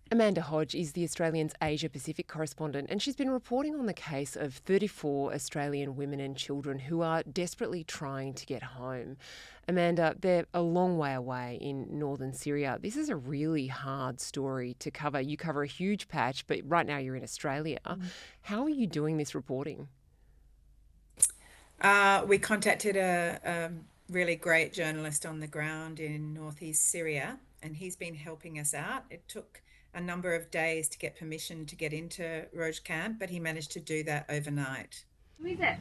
Amanda Hodge is the Australian's Asia Pacific correspondent, and she's been reporting on the case of 34 Australian women and children who are desperately trying to get home. Amanda, they're a long way away in northern Syria. This is a really hard story to cover. You cover a huge patch, but right now you're in Australia. How are you doing this reporting? We contacted a really great journalist on the ground in northeast Syria, and he's been helping us out. It took a number of days to get permission to get into Roj camp, but he managed to do that overnight. Who is it?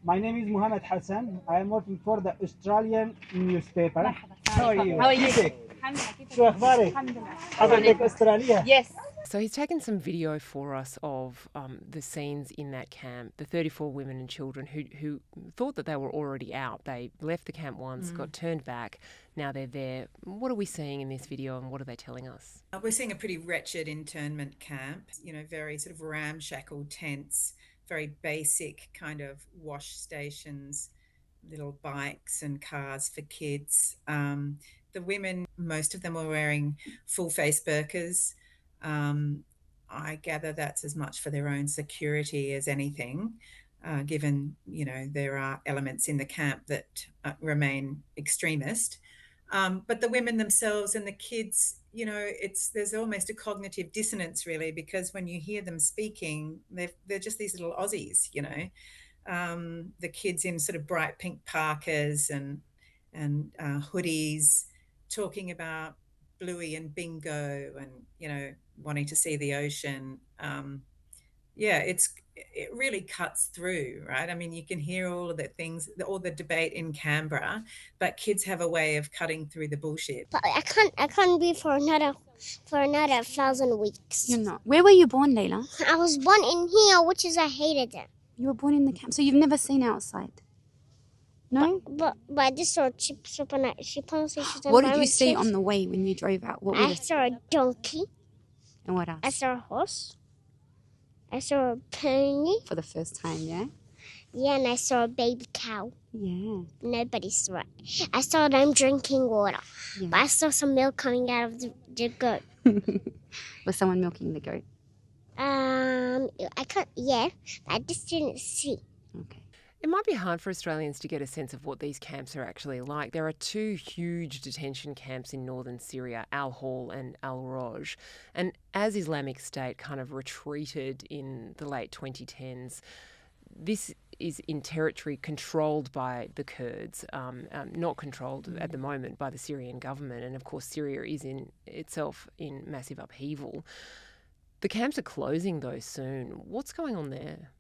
My name is Muhammad Hassan. I am working for the Australian newspaper. How are you? How are you? شو أخبارك؟ حضرتك أسترالية؟ Yes. So he's taken some video for us of the scenes in that camp, the 34 women and children who thought that they were already out. They left the camp once, got turned back, now they're there. What are we seeing in this video and what are they telling us? We're seeing a pretty wretched internment camp, very sort of ramshackle tents, very basic kind of wash stations, little bikes and cars for kids. The women, most of them were wearing full face burqas. I gather that's as much for their own security as anything, given, there are elements in the camp that remain extremist. But the women themselves and the kids, there's almost a cognitive dissonance really, because when you hear them speaking, they're just these little Aussies, the kids in sort of bright pink parkas and hoodies, talking about Bluey and bingo and, wanting to see the ocean. It really cuts through, right? I mean, you can hear all of the things, all the debate in Canberra, but kids have a way of cutting through the bullshit. But I can't be for another 1,000 weeks. You're not. Where were you born, Leila? I was born in here, which is I hated it. You were born in the camp, so you've never seen outside? No? But I just saw chips up on sheep on What did you see on the way when you drove out? What I was it? saw a donkey. And what else? I saw a horse. I saw a pony. For the first time, yeah? Yeah, and I saw a baby cow. Yeah. Nobody saw it. I saw them drinking water. Yeah. But I saw some milk coming out of the goat. Was someone milking the goat? I can't, yeah, I just didn't see. Okay. It might be hard for Australians to get a sense of what these camps are actually like. There are two huge detention camps in northern Syria, Al Hol and Al Roj. And as Islamic State kind of retreated in the late 2010s, this is in territory controlled by the Kurds, not controlled at the moment by the Syrian government. And of course, Syria is in itself in massive upheaval. The camps are closing though soon. What's going on there?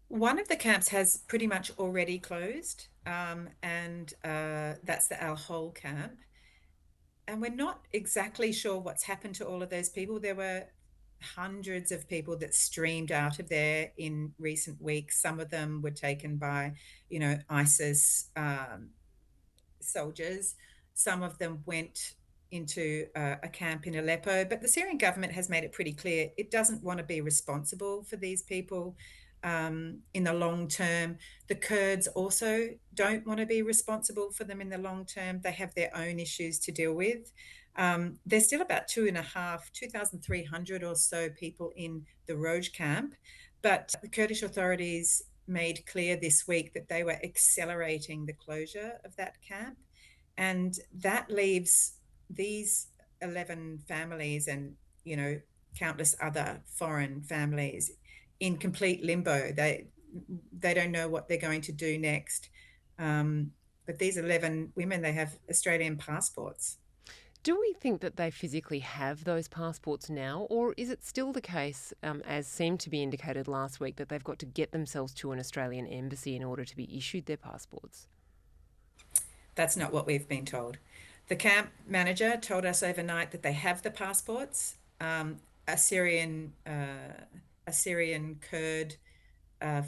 One of the camps has pretty much already closed, and that's the Al Hol camp. And we're not exactly sure what's happened to all of those people. There were hundreds of people that streamed out of there in recent weeks. Some of them were taken by, ISIS soldiers. Some of them went into a camp in Aleppo. But the Syrian government has made it pretty clear it doesn't want to be responsible for these people in the long term. The Kurds also don't want to be responsible for them in the long term. They have their own issues to deal with. There's still about 2,300 or so people in the Roj camp, but the Kurdish authorities made clear this week that they were accelerating the closure of that camp. And that leaves these 11 families and, countless other foreign families in complete limbo. They don't know what they're going to do next. But these 11 women, they have Australian passports. Do we think that they physically have those passports now, or is it still the case, as seemed to be indicated last week, that they've got to get themselves to an Australian embassy in order to be issued their passports? That's not what we've been told. The camp manager told us overnight that they have the passports. A Syrian Kurd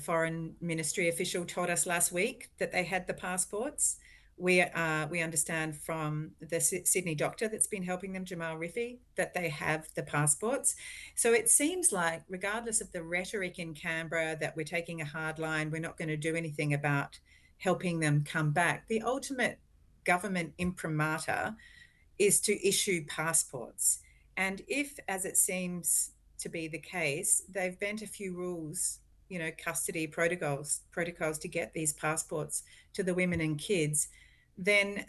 foreign ministry official told us last week that they had the passports. We understand from the Sydney doctor that's been helping them, Jamal Rifi, that they have the passports. So it seems like, regardless of the rhetoric in Canberra that we're taking a hard line, we're not going to do anything about helping them come back, the ultimate government imprimatur is to issue passports. And if, as it seems to be the case, they've bent a few rules, custody protocols to get these passports to the women and kids, then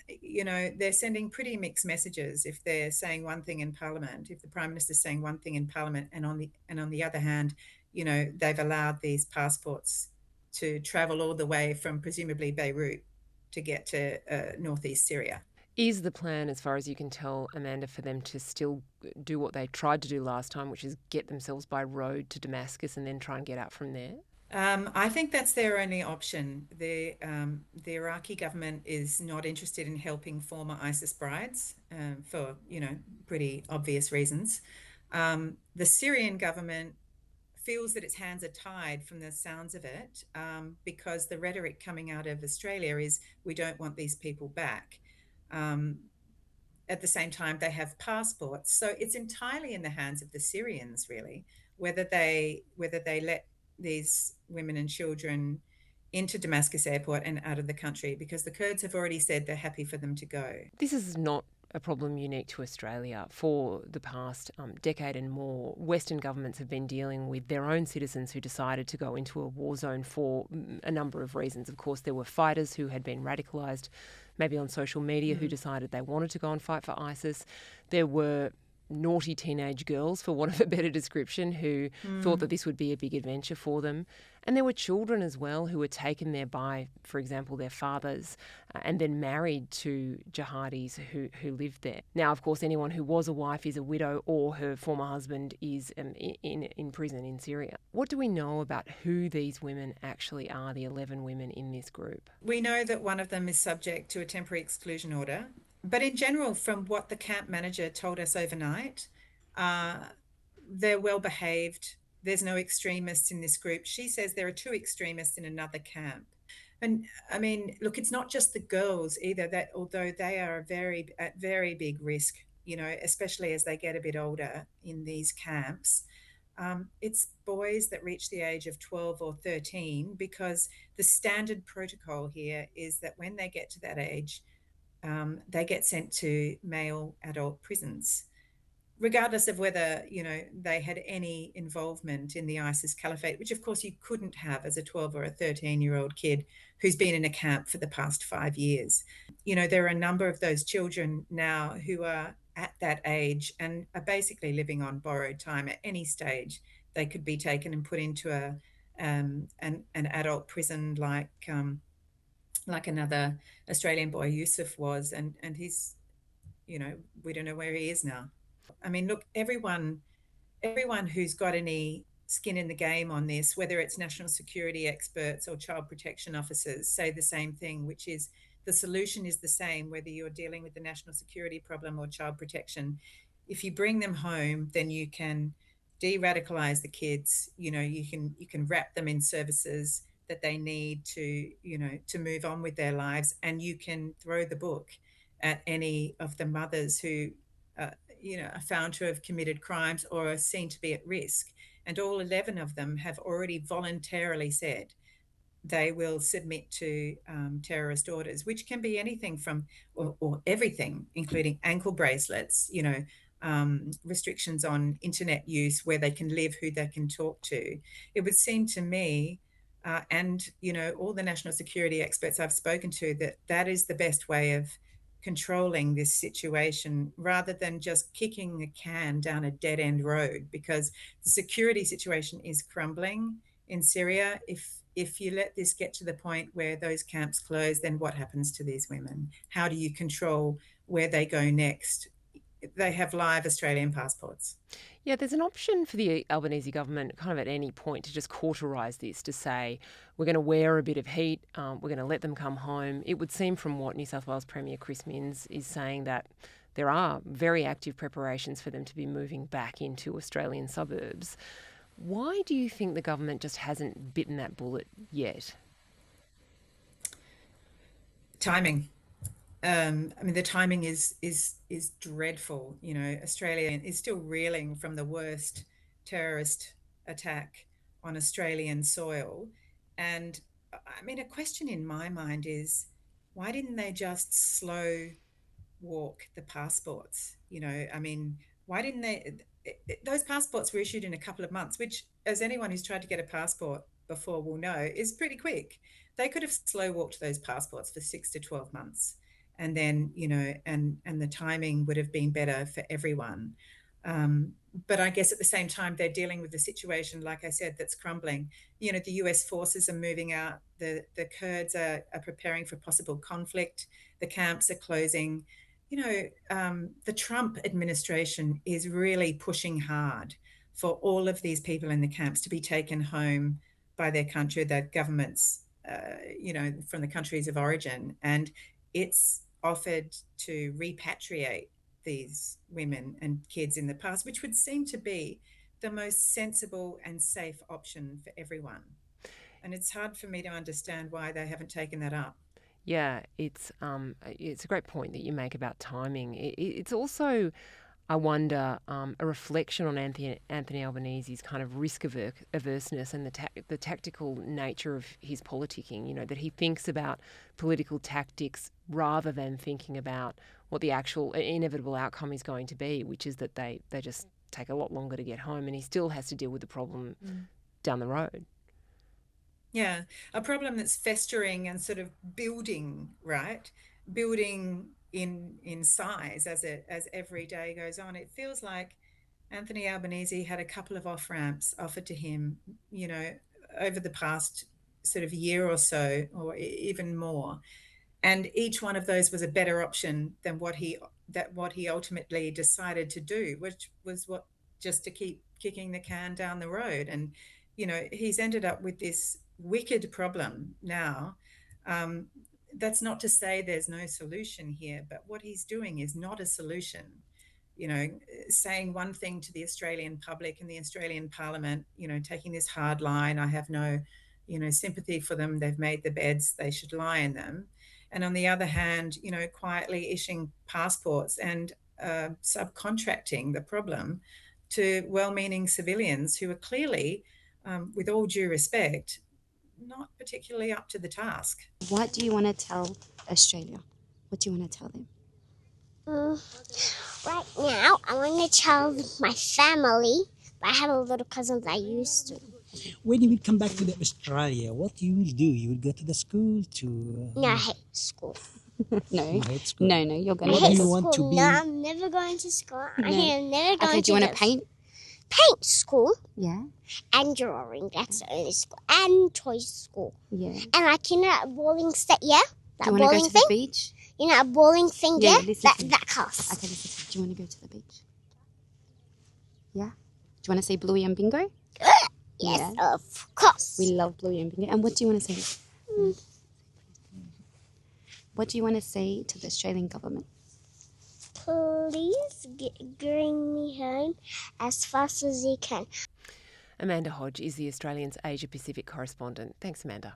they're sending pretty mixed messages if they're saying one thing in Parliament, if the Prime Minister's saying one thing in Parliament, and on the other hand, they've allowed these passports to travel all the way from presumably Beirut to get to northeast Syria. Is the plan, as far as you can tell, Amanda, for them to still do what they tried to do last time, which is get themselves by road to Damascus and then try and get out from there? I think that's their only option. The Iraqi government is not interested in helping former ISIS brides for pretty obvious reasons. The Syrian government feels that its hands are tied from the sounds of it, because the rhetoric coming out of Australia is we don't want these people back. At the same time, they have passports, so it's entirely in the hands of the Syrians, really, whether they let these women and children into Damascus airport and out of the country, because the Kurds have already said they're happy for them to go. This is not a problem unique to Australia. For the past decade and more, Western governments have been dealing with their own citizens who decided to go into a war zone for a number of reasons. Of course, there were fighters who had been radicalised, maybe on social media, who decided they wanted to go and fight for ISIS. There were naughty teenage girls, for want of a better description, who thought that this would be a big adventure for them. And there were children as well who were taken there by, for example, their fathers, and then married to jihadis who lived there. Now, of course, anyone who was a wife is a widow, or her former husband is in prison in Syria. What do we know about who these women actually are, the 11 women in this group? We know that one of them is subject to a temporary exclusion order. But in general, from what the camp manager told us overnight, they're well behaved. There's no extremists in this group. She says there are 2 extremists in another camp. And I mean, look, it's not just the girls either, that although they are at very big risk, especially as they get a bit older in these camps. It's boys that reach the age of 12 or 13, because the standard protocol here is that when they get to that age, they get sent to male adult prisons, regardless of whether they had any involvement in the ISIS caliphate, which of course you couldn't have as a 12 or a 13-year-old kid who's been in a camp for the past 5 years. There are a number of those children now who are at that age and are basically living on borrowed time. At any stage, they could be taken and put into an adult prison like another Australian boy, Yusuf, was, and he's, we don't know where he is now. I mean, look, everyone who's got any skin in the game on this, whether it's national security experts or child protection officers, say the same thing, which is the solution is the same, whether you're dealing with the national security problem or child protection. If you bring them home, then you can de-radicalize the kids. You can wrap them in services that they need to move on with their lives, and you can throw the book at any of the mothers who are found to have committed crimes or are seen to be at risk. And all 11 of them have already voluntarily said they will submit to terrorist orders, which can be anything from or everything, including ankle bracelets, restrictions on internet use, where they can live, who they can talk to. It would seem to me, and all the national security experts I've spoken to, that is the best way of controlling this situation, rather than just kicking a can down a dead-end road, because the security situation is crumbling in Syria. If you let this get to the point where those camps close, then what happens to these women? How do you control where they go next? They have live Australian passports. Yeah, there's an option for the Albanese government kind of at any point to just cauterise this, to say we're going to wear a bit of heat, we're going to let them come home. It would seem from what New South Wales Premier Chris Minns is saying that there are very active preparations for them to be moving back into Australian suburbs. Why do you think the government just hasn't bitten that bullet yet? Timing. I mean, the timing is dreadful. Australia is still reeling from the worst terrorist attack on Australian soil. And I mean, a question in my mind is, why didn't they just slow walk the passports. I mean, why didn't they? Those passports were issued in a couple of months, which, as anyone who's tried to get a passport before will know, is pretty quick. They could have slow walked those passports for 6 to 12 months, and then and the timing would have been better for everyone. But I guess at the same time, they're dealing with the situation, like I said, that's crumbling. The US forces are moving out. The Kurds are preparing for possible conflict. The camps are closing. The Trump administration is really pushing hard for all of these people in the camps to be taken home by their country, their governments, from the countries of origin. And it's offered to repatriate these women and kids in the past, which would seem to be the most sensible and safe option for everyone. And it's hard for me to understand why they haven't taken that up. Yeah, it's a great point that you make about timing. It's also, I wonder, a reflection on Anthony Albanese's kind of risk averseness and the tactical nature of his politicking. That he thinks about political tactics rather than thinking about what the actual inevitable outcome is going to be, which is that they just take a lot longer to get home, and he still has to deal with the problem down the road. Yeah, a problem that's festering and sort of building, right? Building in size as every day goes on. It feels like Anthony Albanese had a couple of off-ramps offered to him, over the past sort of year or so, or even more. And each one of those was a better option than what he ultimately decided to do, which was just to keep kicking the can down the road. And he's ended up with this wicked problem now. That's not to say there's no solution here, but what he's doing is not a solution. Saying one thing to the Australian public and the Australian Parliament, taking this hard line, I have no, sympathy for them. They've made the beds, they should lie in them. And on the other hand, quietly issuing passports and subcontracting the problem to well-meaning civilians who are clearly, with all due respect, not particularly up to the task. What do you want to tell Australia? What do you want to tell them? Right now, I want to tell my family, but I have a little cousin that I used to. When you will come back to Australia, what you will do? You will go to the school No, I hate school. No, you hate school. no, you're going What to do you school. want to be? No, I'm never going to school. No. I am never going Okay, do you want to paint? Paint school Yeah, and drawing. That's the only school. And toy school. yeah. And like, that bowling set, yeah? That Do you want to bowling go to thing? the beach? A bowling thing, Yeah, yeah? listen to me. That class. Okay, listen. Do you want to go to the beach? Yeah? Do you want to say Bluey and Bingo? Yes, Yeah. of course. We love Bluey and Bingo. And what do you want to say? What do you want to say to the Australian government? Please bring me home as fast as you can. Amanda Hodge is the Australian's Asia Pacific correspondent. Thanks, Amanda.